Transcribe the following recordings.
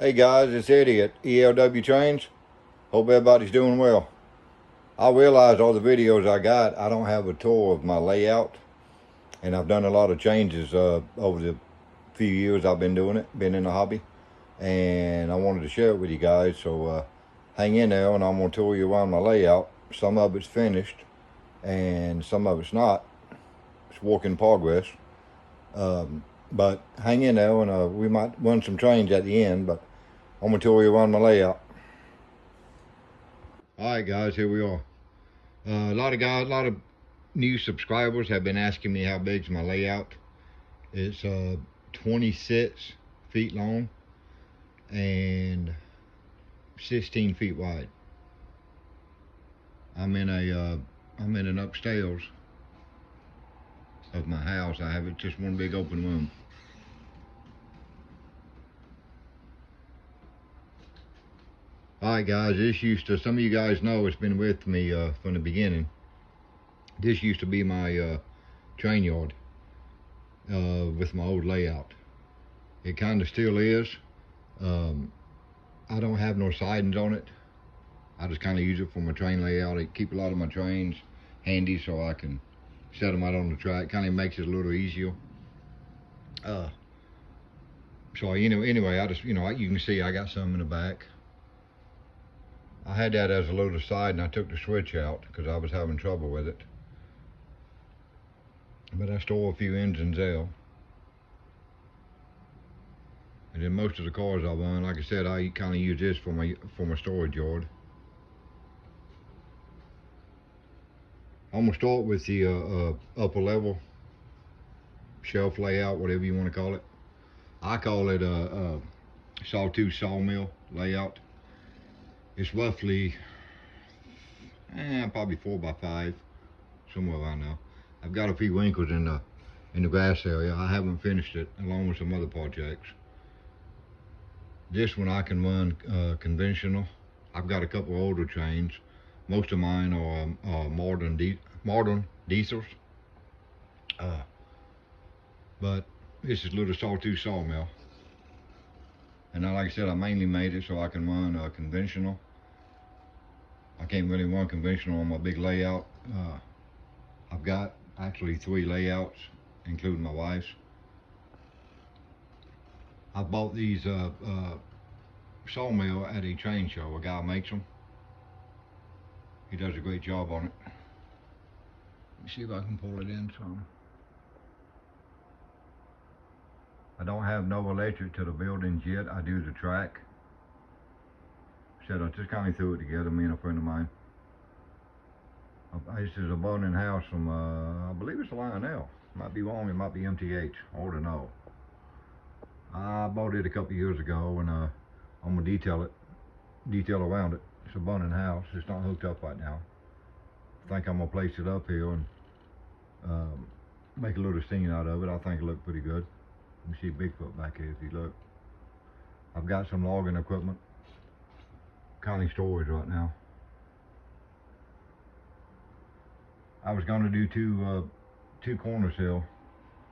Hey guys, it's Eddie at ELW Trains. Hope everybody's doing well. I realized all the videos I got, I don't have a tour of my layout, and I've done a lot of changes over the few years I've been doing it, been in the hobby, and I wanted to share it with you guys. So hang in there, and I'm gonna tour you around my layout. Some of it's finished, and some of it's not. It's work in progress. But hang in there, and we might run some trains at the end. But I'm gonna tour you around my layout. All right, guys, here we are. A lot of new subscribers have been asking me how big's my layout. It's 26 feet long and 16 feet wide. I'm in an upstairs of my house. I have it just one big open room. All right, guys, some of you guys know it's been with me from the beginning. This used to be my train yard with my old layout. It kind of still is. Um, I don't have no sidings on it. I just kind of use it for my train layout. I keep a lot of my trains handy so I can set them out on the track. Kind of makes it a little easier. Uh, so anyway, I just you can see I got some in the back. I had that as a load side, and I took the switch out because I was having trouble with it. But I store a few engines there. And then most of the cars I run, like I said, I kind of use this for my storage yard. I'm gonna start with the upper level shelf layout, whatever you want to call it. I call it a sawtooth sawmill layout. It's roughly probably 4x5, somewhere around there. I've got a few wrinkles in the grass area. I haven't finished it, along with some other projects. This one I can run conventional. I've got a couple older trains. Most of mine are modern diesels. But this is a little sawtooth sawmill. And now, like I said, I mainly made it so I can run conventional. I can't really run conventional on my big layout. I've got actually 3 layouts, including my wife's. I bought these sawmill at a train show. A guy makes them. He does a great job on it. Let me see if I can pull it in some. I don't have no electric to the buildings yet. I do the track. Said I just kind of threw it together, me and a friend of mine. This is a burning house from, I believe it's Lionel. Might be wrong, it might be MTH, I don't know. I bought it a couple years ago, and I'm gonna detail around it. It's a burning house, it's not hooked up right now. I think I'm gonna place it up here and make a little scene out of it. I think it looked pretty good. You see Bigfoot back here if you look. I've got some logging equipment, kind of storage right now. I was going to do two corners here,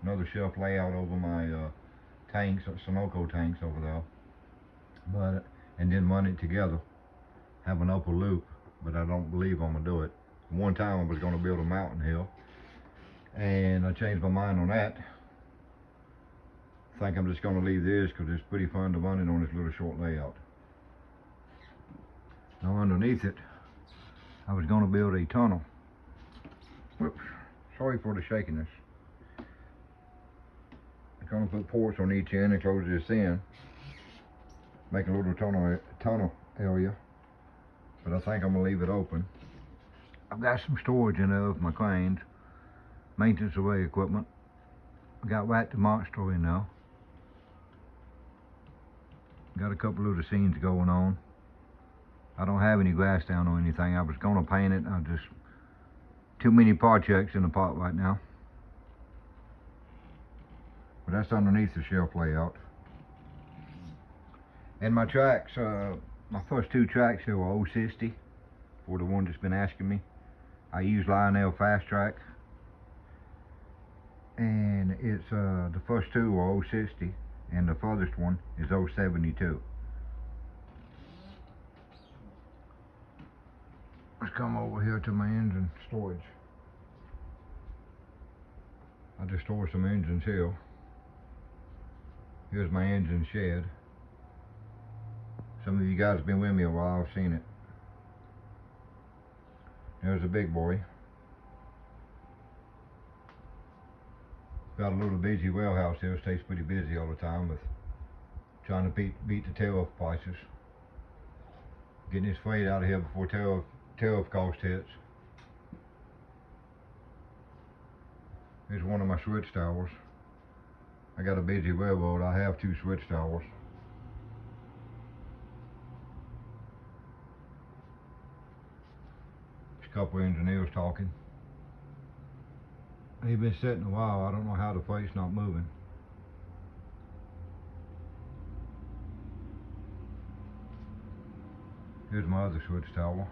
another shelf layout over my tanks, Sunoco tanks over there, and then run it together, have an upper loop, but I don't believe I'm gonna do it. One time I was going to build a mountain hill, and I changed my mind on that. I think I'm just going to leave this because it's pretty fun to run it on this little short layout. Now underneath it, I was going to build a tunnel. Whoops, sorry for the shakiness. I'm going to put ports on each end and close this in. Make a little tunnel area. But I think I'm going to leave it open. I've got some storage in there of my cranes, maintenance array equipment. I got Rat the Monster in there. Got a couple of the scenes going on. I don't have any grass down or anything. I was going to paint it. I just too many projects in the pot right now. But that's underneath the shelf layout. And my tracks, my first 2 tracks here were 060 for the one that's been asking me. I use Lionel Fast Track. And it's the first 2 are 060 and the furthest one is 072. come over here to my engine storage. I just store some engines here. Here's my engine shed. Some of you guys have been with me a while, I've seen it. There's a big boy. Got a little busy well house here, stays pretty busy all the time with trying to beat the tariff prices. Getting this freight out of here before tariff cost hits. Here's one of my switch towers. I got a busy railroad, I have 2 switch towers. There's a couple of engineers talking. They've been sitting a while, I don't know how the freight's not moving. Here's my other switch tower.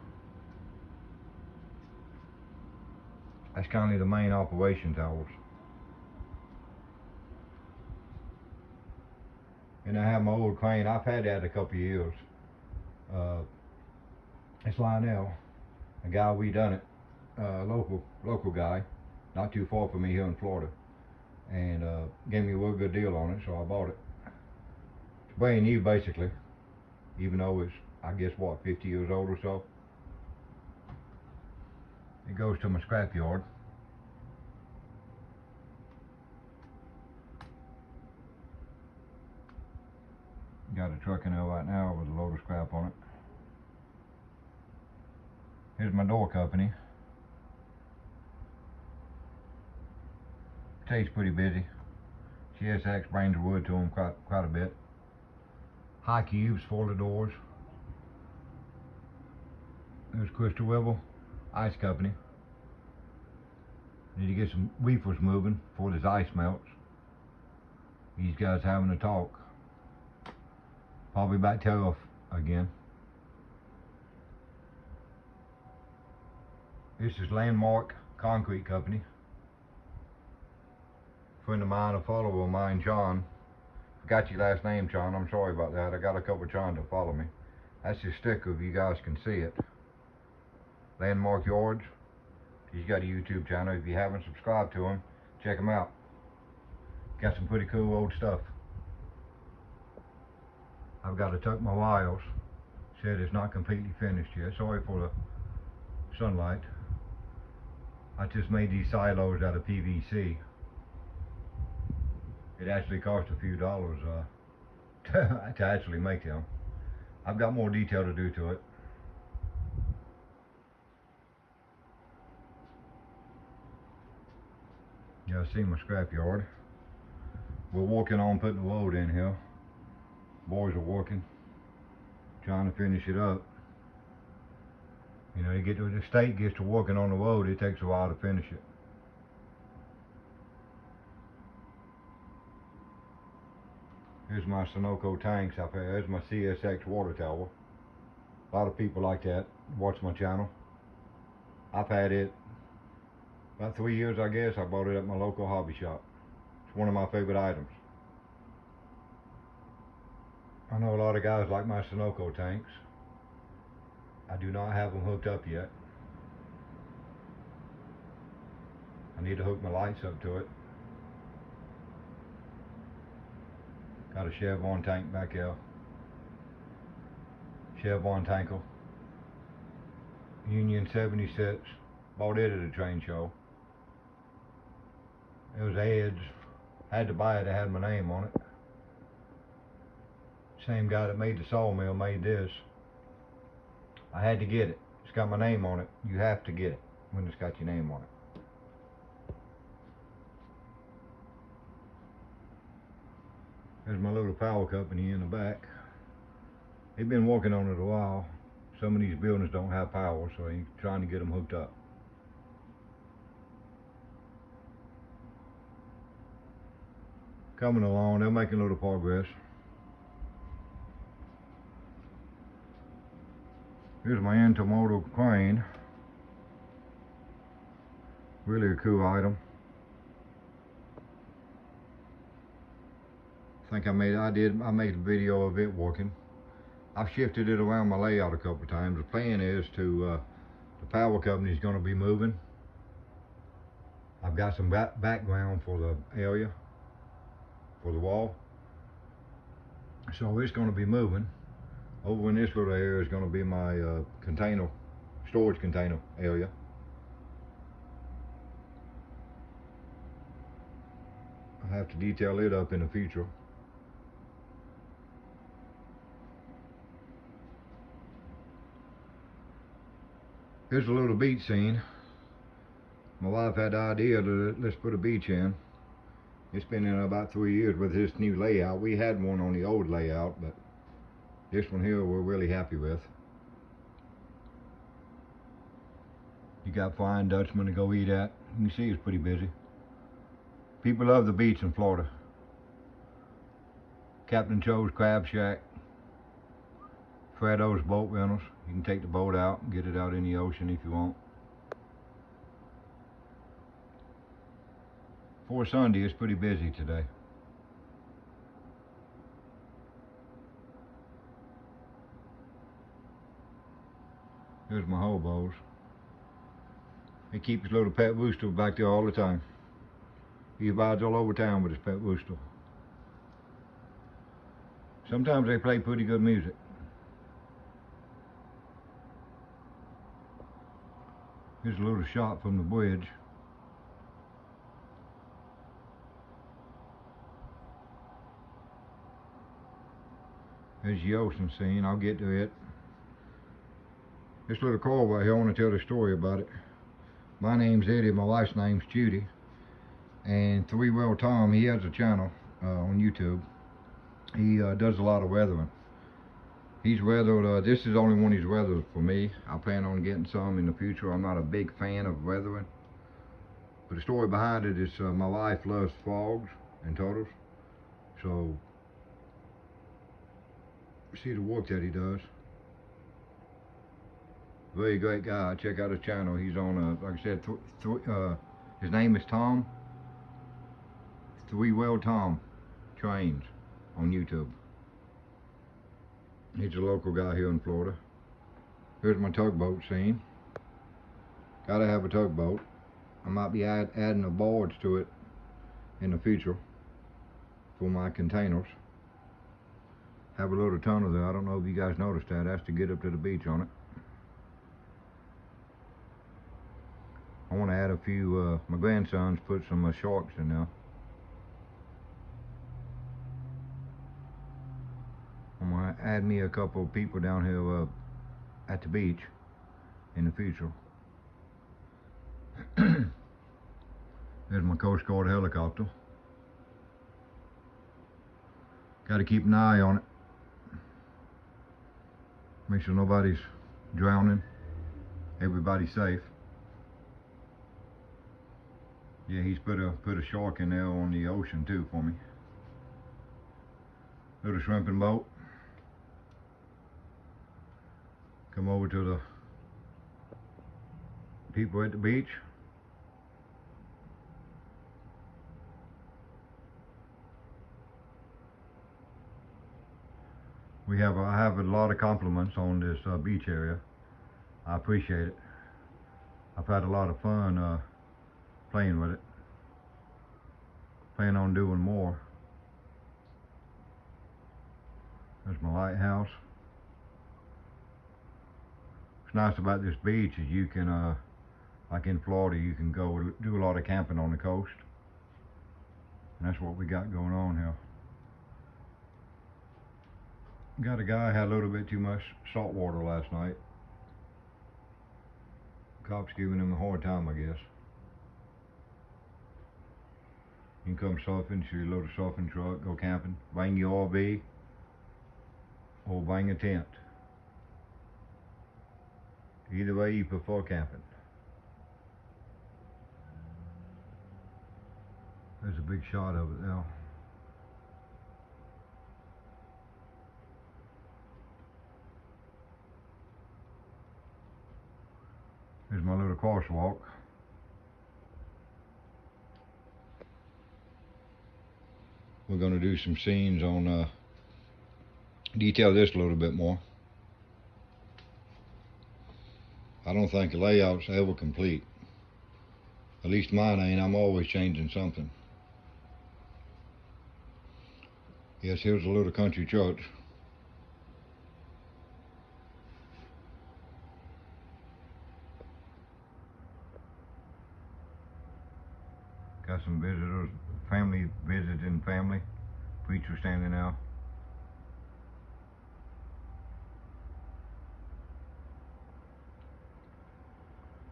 That's kind of the main operation towers. And I have my old crane. I've had that a couple of years. It's Lionel, a guy we done it, local guy, not too far from me here in Florida, and gave me a real good deal on it, so I bought it. It's brand new basically, even though it's, I guess what, 50 years old or so. It goes to my scrap yard. Got a truck in there right now with a load of scrap on it. Here's my door company. Stays pretty busy. CSX brings wood to them quite a bit. High cubes full of doors. There's Crystal River Ice Company. Need to get some reefers moving before this ice melts. These guys having a talk. Probably about tariff again. This is Landmark Concrete Company. Friend of mine, a follower of mine, John. Forgot your last name, John. I'm sorry about that. I got a couple of Johns that follow me. That's his sticker if you guys can see it. Landmark Yards. He's got a YouTube channel. If you haven't subscribed to him, check him out. Got some pretty cool old stuff. I've got to tuck my wires. Said it's not completely finished yet. Sorry for the sunlight. I just made these silos out of PVC. It actually cost a few dollars to actually make them. I've got more detail to do to it. Yeah, I see my scrap yard. We're working on putting the load in here. Boys are working, trying to finish it up. You know, the state gets to working on the road, it takes a while to finish it. Here's my Sunoco tanks up here. There's my CSX water tower. A lot of people like that, watch my channel. I've had it about 3 years, I guess. I bought it at my local hobby shop. It's one of my favorite items. I know a lot of guys like my Sunoco tanks. I do not have them hooked up yet. I need to hook my lights up to it. Got a Chevron tank back here. Chevron tanker. Union 76. Bought it at a train show. It was Ed's. Had to buy it, it had my name on it. Same guy that made the sawmill made this. I had to get it. It's got my name on it. You have to get it when it's got your name on it. There's my little power company in the back. They've been working on it a while. Some of these buildings don't have power, so they're trying to get them hooked up. Coming along, they're making a little progress. Here's my intermodal crane. Really a cool item. I made a video of it working. I've shifted it around my layout a couple of times. The plan is to The power company is going to be moving. I've got some background for the area, for the wall. So it's going to be moving. Over in this little area is going to be my storage container area. I'll have to detail it up in the future. Here's a little beach scene. My wife had the idea to let's put a beach in. It's been in about 3 years with this new layout. We had one on the old layout, but this one here we're really happy with. You got Flying Dutchman to go eat at. You can see it's pretty busy. People love the beach in Florida. Captain Cho's Crab Shack. Fredo's Boat Rentals. You can take the boat out and get it out in the ocean if you want. For Sunday, it's pretty busy today. Here's my hobos. He keeps his little pet rooster back there all the time. He rides all over town with his pet rooster. Sometimes they play pretty good music. Here's a little shot from the bridge. There's the ocean scene. I'll get to it. This little car right here, I want to tell the story about it. My name's Eddie, my wife's name's Judy. And Three Wheel Tom, he has a channel on YouTube. He does a lot of weathering. He's weathered, this is the only one he's weathered for me. I plan on getting some in the future. I'm not a big fan of weathering. But the story behind it is my wife loves frogs and turtles. So, see the work that he does. Very great guy. Check out his channel. He's on, like I said, his name is Tom. Three Wheel Tom Trains on YouTube. He's a local guy here in Florida. Here's my tugboat scene. Gotta have a tugboat. I might be adding the boards to it in the future for my containers. Have a little tunnel there. I don't know if you guys noticed that. That's to get up to the beach on it. I want to add a few, my grandsons put some sharks in there. I'm going to add me a couple of people down here at the beach in the future. There's my Coast Guard helicopter. Got to keep an eye on it. Make sure nobody's drowning. Everybody's safe. Yeah, he's put a shark in there on the ocean too for me. Little shrimping boat. Come over to the people at the beach. I have a lot of compliments on this beach area. I appreciate it. I've had a lot of fun playing with it. Plan on doing more. There's my lighthouse. What's nice about this beach is you can, like in Florida, you can go do a lot of camping on the coast. And that's what we got going on here. Got a guy had a little bit too much salt water last night. Cops giving him a hard time, I guess. You can come surfing, see a little surfing truck, go camping, bring your RV, or bring a tent. Either way you prefer camping. There's a big shot of it now. Here's my little crosswalk. We're going to do some scenes on, detail this a little bit more. I don't think a layout's ever complete. At least mine ain't. I'm always changing something. Yes, here's a little country church. Got some visitors, family visiting family. Preacher standing out.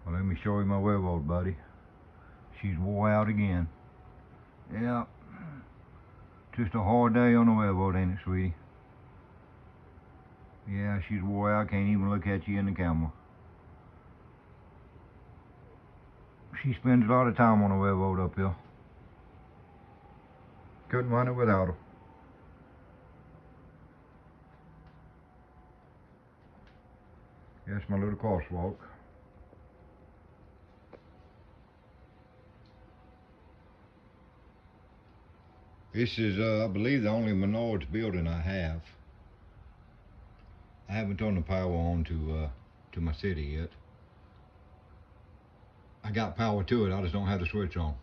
Well, let me show you my werewolf, buddy. She's wore out again. Yeah. Just a hard day on the werewolf, ain't it, sweetie? Yeah, she's wore out. Can't even look at you in the camera. She spends a lot of time on the werewolf up here. Couldn't run it without her. That's my little crosswalk. This is, I believe, the only Menards building I have. I haven't turned the power on to my city yet. I got power to it, I just don't have the switch on.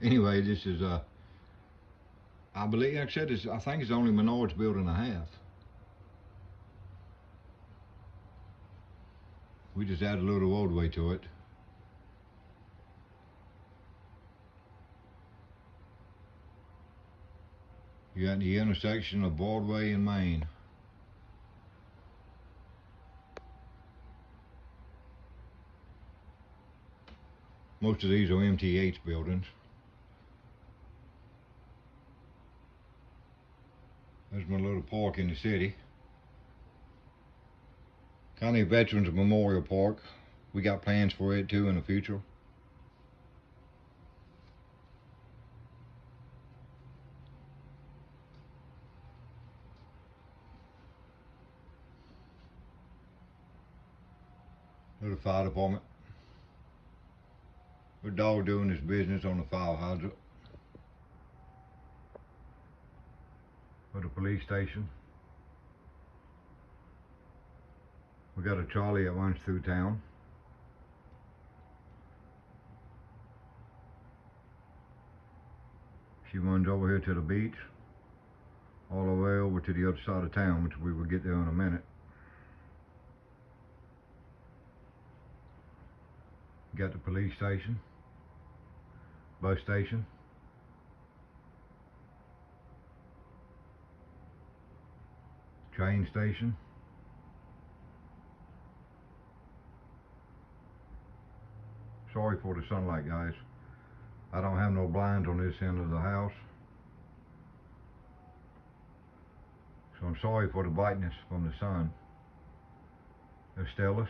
Anyway, this is, I believe, like I said, I think it's the only Menards building I have. We just added a little roadway to it. You're at the intersection of Broadway and Main. Most of these are MTH buildings. There's my little park in the city. County Veterans Memorial Park. We got plans for it too in the future. Little fire department. The dog doing his business on the fire hydrant. For the police station. We got a trolley that runs through town. She runs over here to the beach, all the way over to the other side of town, which we will get there in a minute. Got the police station, bus station, train station, sorry for the sunlight, guys. I don't have no blinds on this end of the house, so I'm sorry for the brightness from the sun. There's Stella's.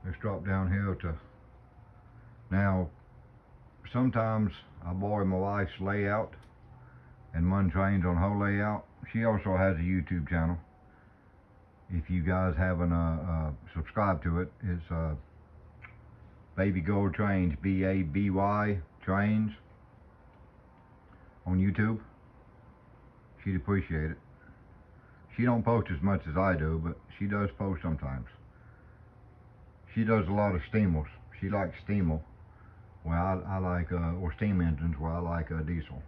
Let's drop down here to, now sometimes I borrow my wife's layout and run trains on her layout. She also has a YouTube channel. If you guys haven't subscribed to it, it's Baby Girl Trains, B-A-B-Y Trains on YouTube. She'd appreciate it. She don't post as much as I do, but she does post sometimes. She does a lot of steamers. She likes steamer, where I like, or steam engines, where I like diesel.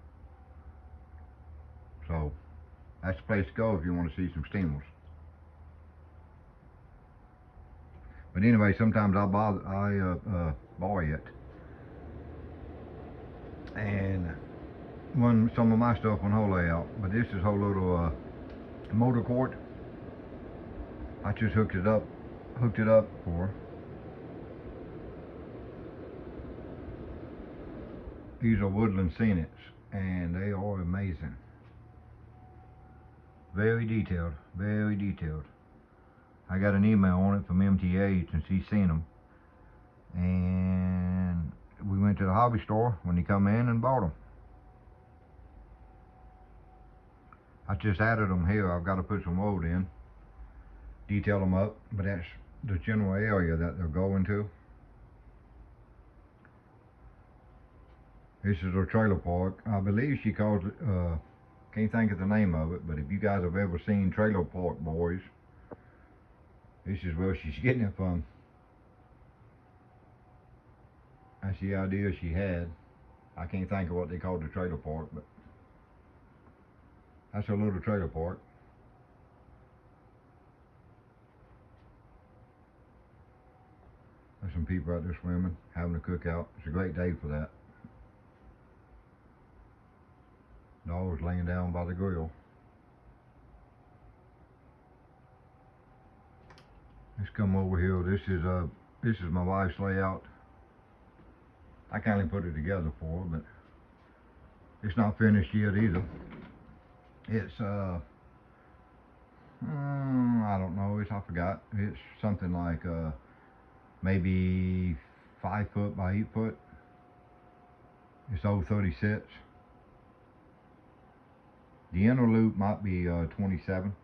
So that's the place to go if you want to see some steamers. But anyway, sometimes I borrow it and run some of my stuff on her layout. But this is her little motor court. I just hooked it up for her. These are Woodland Scenics, and they are amazing. Very detailed, very detailed. I got an email on it from MTH and she's seen them. And we went to the hobby store when they come in and bought them. I just added them here. I've got to put some road in, detail them up, but that's the general area that they're going to. This is her trailer park. I believe she calls it, can't think of the name of it, but if you guys have ever seen Trailer Park Boys, This is where she's getting it from. That's the idea she had. I can't think of what they called the trailer park, but that's a little trailer park. There's some people out there swimming, having a cookout. It's a great day for that. Dogs laying down by the grill. Let's come over here. This is my wife's layout. I kindly put it together for her, but it's not finished yet either. It's I don't know. I forgot. It's something like maybe 5 foot by 8 foot. It's over 30 sets. The inner loop might be 27,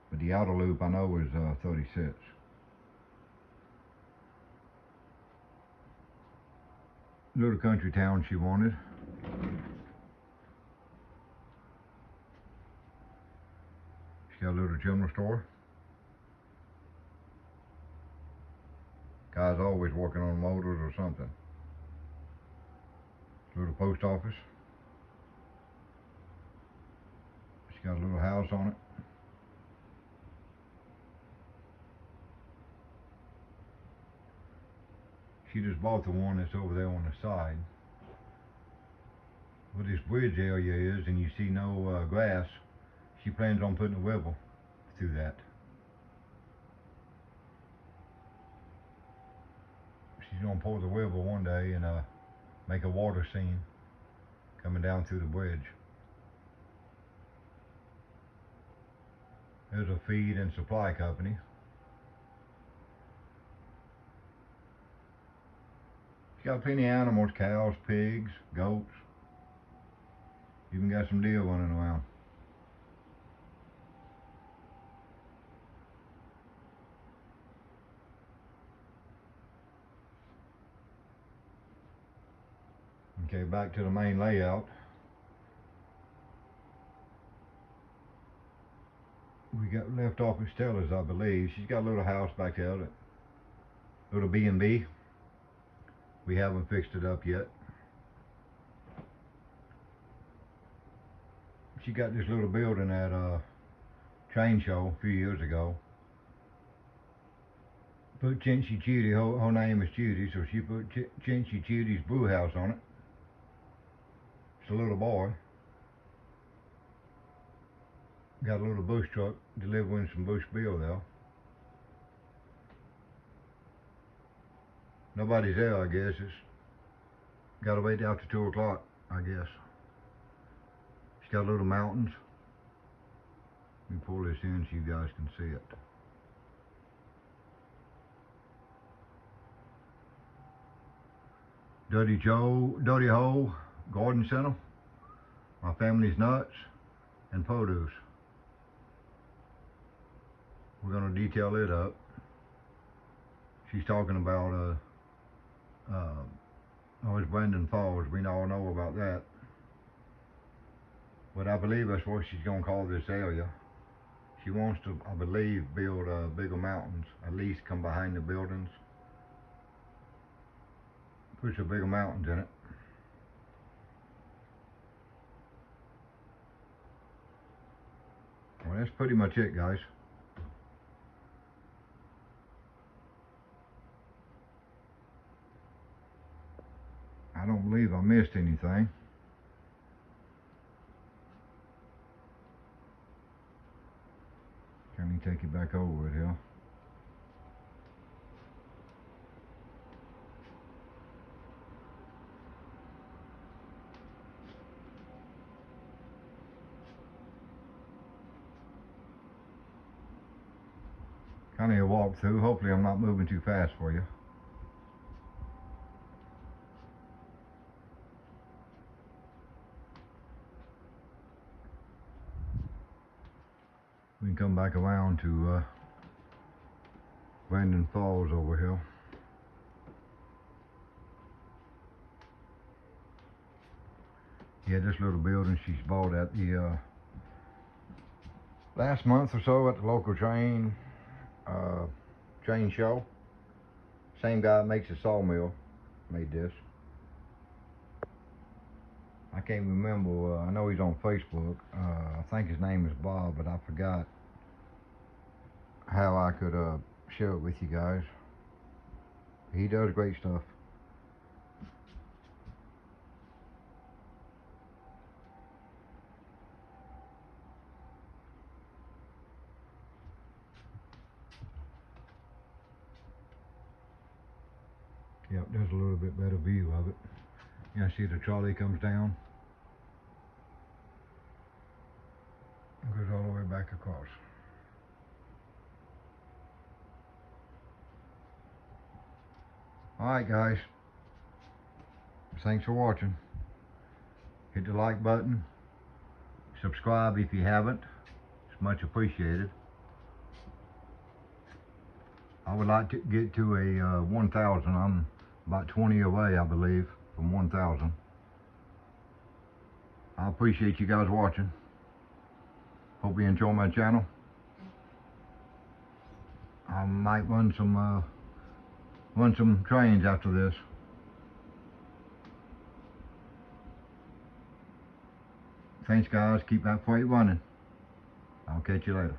but the outer loop I know is 30 sets. Little country town she wanted. She's got a little general store. Guy's always working on motors or something. Little post office. She's got a little house on it. She just bought the one that's over there on the side. Where this bridge area is, and you see no grass, she plans on putting a river through that. She's gonna pour the river one day and make a water scene coming down through the bridge. There's a feed and supply company. She's got plenty of animals, cows, pigs, goats. Even got some deer running around. Okay, back to the main layout. We got left off at Stella's, I believe. She's got a little house back there, a little B&B. We haven't fixed it up yet. She got this little building at a train show a few years ago. Put Chintzy Judy, her name is Judy, so she put Chintzy Judy's brew house on it. It's a little boy. Got a little bush truck delivering some bush beer there. Nobody's there, I guess. It's gotta wait after 2 o'clock, I guess. She's got little mountains. Let me pull this in so you guys can see it. Dirty Ho Garden Center. My family's nuts and produce. We're gonna detail it up. She's talking about it's Brandon Falls. We all know about that. But I believe that's what she's gonna call this area. She wants to, I believe, build bigger mountains. At least come behind the buildings. Put some bigger mountains in it. Well, that's pretty much it, guys. I don't believe I missed anything. Let me take you back over it here. Kind of a walk through. Hopefully I'm not moving too fast for you. We can come back around to Brandon Falls over here. Yeah, this little building she's bought at the last month or so at the local train chain show. Same guy that makes the sawmill made this. I can't remember. I know he's on Facebook. I think his name is Bob, but I forgot how I could share it with you guys. He does great stuff. Yep, there's a little bit better view of it. Yeah, see the trolley comes down. It goes all the way back across. Alright guys, thanks for watching. Hit the like button. Subscribe if you haven't. It's much appreciated. I would like to get to a 1,000. I'm about 20 away, I believe, from 1,000. I appreciate you guys watching. Hope you enjoy my channel. I might run some trains after this. Thanks guys, keep that freight running. I'll catch you later.